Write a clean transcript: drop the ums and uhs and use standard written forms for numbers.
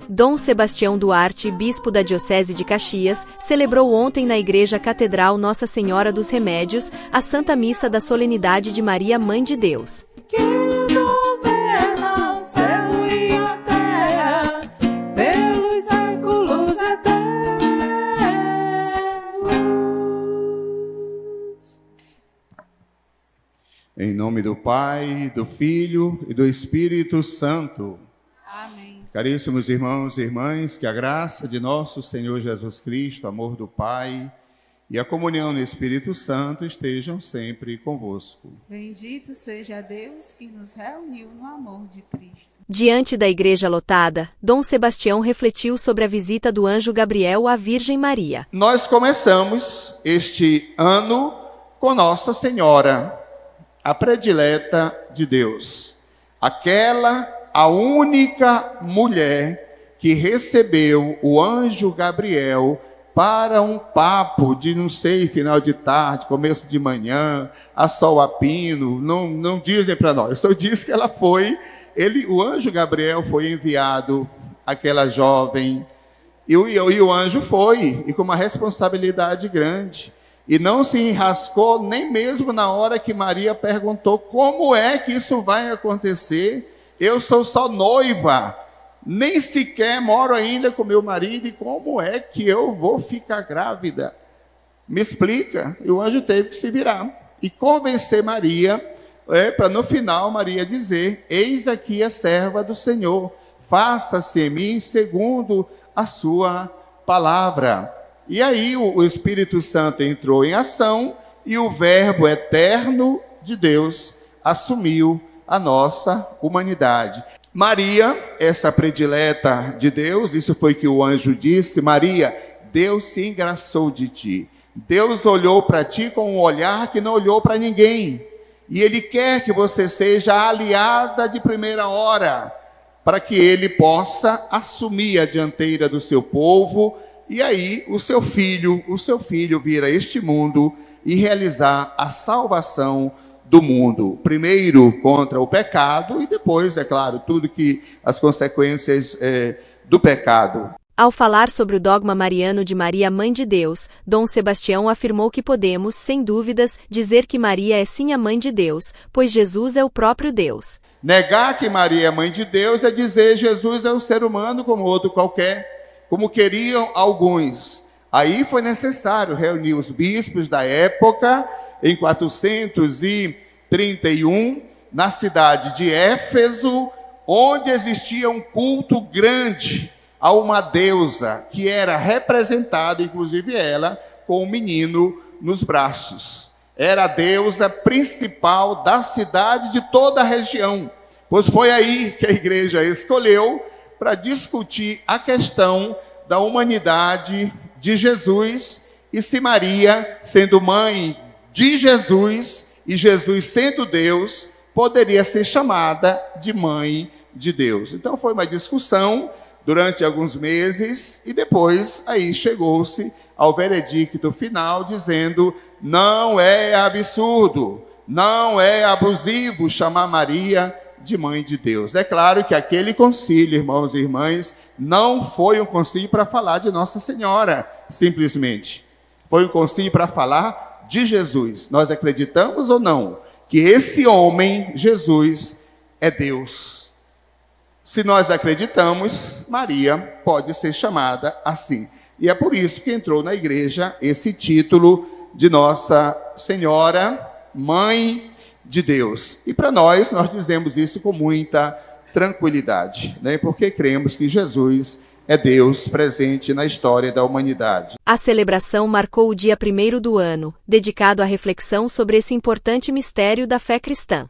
Dom Sebastião Duarte, bispo da Diocese de Caxias, celebrou ontem na Igreja Catedral Nossa Senhora dos Remédios a Santa Missa da Solenidade de Maria, Mãe de Deus. Que governa o céu e a terra pelos séculos eternos. Em nome do Pai, do Filho e do Espírito Santo. Amém. Caríssimos irmãos e irmãs, que a graça de nosso Senhor Jesus Cristo, o amor do Pai e a comunhão no Espírito Santo estejam sempre convosco. Bendito seja Deus que nos reuniu no amor de Cristo. Diante da igreja lotada, Dom Sebastião refletiu sobre a visita do anjo Gabriel à Virgem Maria. Nós começamos este ano com Nossa Senhora, a predileta de Deus, a única mulher que recebeu o anjo Gabriel para um papo de, não sei, final de tarde, começo de manhã, a sol a pino, não dizem para nós, só diz que ela foi, o anjo Gabriel foi enviado àquela jovem, e o anjo foi, e com uma responsabilidade grande, e não se enrascou nem mesmo na hora que Maria perguntou, como é que isso vai acontecer? Eu sou só noiva, nem sequer moro ainda com meu marido, e como é que eu vou ficar grávida? Me explica. E o anjo teve que se virar e convencer Maria, para no final Maria dizer, eis aqui a serva do Senhor, faça-se em mim segundo a sua palavra. E aí o Espírito Santo entrou em ação e o Verbo eterno de Deus assumiu a nossa humanidade. Maria, essa predileta de Deus, isso foi que o anjo disse, Maria, Deus se engraçou de ti. Deus olhou para ti com um olhar que não olhou para ninguém. E Ele quer que você seja a aliada de primeira hora, para que Ele possa assumir a dianteira do seu povo, e aí o seu filho vir a este mundo e realizar a salvação do mundo, primeiro contra o pecado e depois, é claro, tudo que as consequências do pecado. Ao falar sobre o dogma mariano de Maria, Mãe de Deus, Dom Sebastião afirmou que podemos, sem dúvidas, dizer que Maria é sim a Mãe de Deus, pois Jesus é o próprio Deus. Negar que Maria é Mãe de Deus é dizer Jesus é um ser humano como outro qualquer, como queriam alguns. Aí foi necessário reunir os bispos da época, em 431, na cidade de Éfeso, onde existia um culto grande a uma deusa, que era representada, inclusive ela, com um menino nos braços. Era a deusa principal da cidade de toda a região, pois foi aí que a igreja escolheu para discutir a questão da humanidade de Jesus, e se Maria, sendo mãe de Jesus, e Jesus sendo Deus, poderia ser chamada de Mãe de Deus. Então foi uma discussão durante alguns meses, e depois aí chegou-se ao veredicto final, dizendo, não é absurdo, não é abusivo chamar Maria de Mãe de Deus. É claro que aquele concílio, irmãos e irmãs, não foi um concílio para falar de Nossa Senhora, simplesmente. Foi um concílio para falar de Jesus. Nós acreditamos ou não que esse homem, Jesus, é Deus? Se nós acreditamos, Maria pode ser chamada assim. E é por isso que entrou na igreja esse título de Nossa Senhora, Mãe de Deus. E para nós dizemos isso com muita tranquilidade, né? Porque cremos que Jesus é Deus presente na história da humanidade. A celebração marcou o dia 1º do ano, dedicado à reflexão sobre esse importante mistério da fé cristã.